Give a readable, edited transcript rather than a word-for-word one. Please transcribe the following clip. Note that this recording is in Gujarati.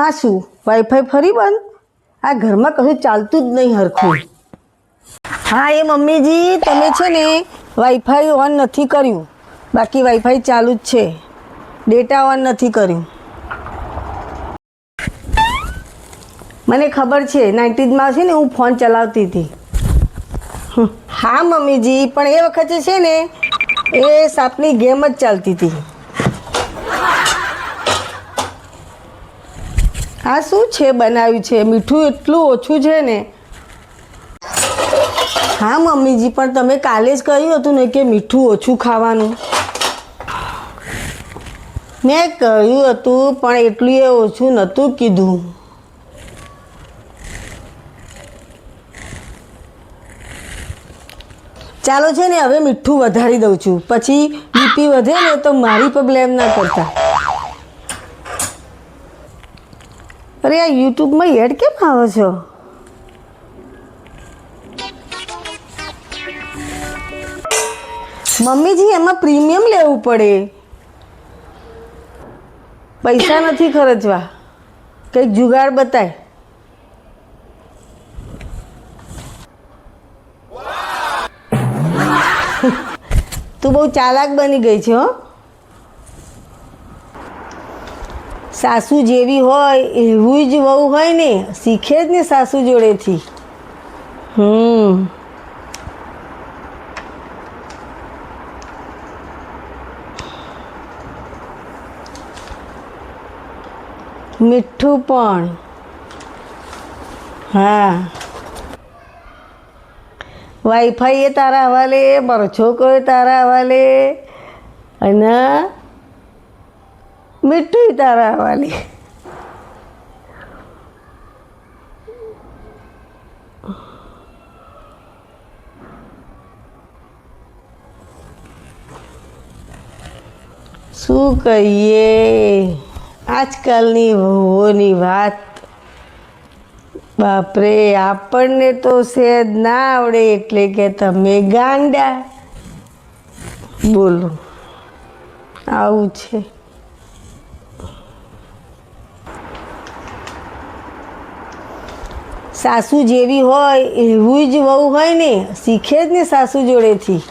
આ શું વાઈફાઈ ફરી બંધ? આ ઘરમાં કશું ચાલતું જ નહીં હરખું. હા એ મમ્મીજી, તમે છે ને વાઈફાઈ ઓન નથી કર્યું, બાકી વાઈફાઈ ચાલુ જ છે. ડેટા ઓન નથી કર્યું. મને ખબર છે, 90sમાં છે ને હું ફોન ચલાવતી હતી. હા મમ્મીજી, પણ એ વખતે છે ને એ સાપની ગેમ જ ચાલતી હતી. આ શું છે બનાવ્યું છે? મીઠું એટલું ઓછું છે ને. હા મમ્મીજી, પણ તમે કાલે જ કહ્યું હતું ને કે મીઠું ઓછું ખાવાનું. મેં કહ્યું હતું, પણ એટલું એ ઓછું નહોતું કીધું. ચાલો છે ને હવે મીઠું વધારી દઉં છું, પછી બીપી વધે ને તો મારી પર બ્લેમ ના કરતા. અરે આ યુટ્યુબમાં એડ કેમ આવે છો? મમ્મીજી એમાં પ્રીમિયમ લેવું પડે, પૈસા નથી ખર્ચવા. કંઈક જુગાડ બતાય. તું બહુ ચાલાક બની ગઈ છે હો. સાસુ જેવી હોય એવું જ વહુ હોય ને, શીખે જ ને સાસુ જોડેથી. મીઠું પણ. હા, વાઈફાઈ એ તારા હવાલે, મારો છોકરો તારા હવાલે, અને મીઠું તારા હવાલે. શું કહીએ આજકાલની વહુઓની વાત. બાપરે, આપણને તો સહેજ ના આવડે એટલે કે તમે ગાંડા. બોલો, આવું છે. સાસુ જેવી હોય એવું જ વહુ હોય ને, શીખે જ ને સાસુ જોડેથી.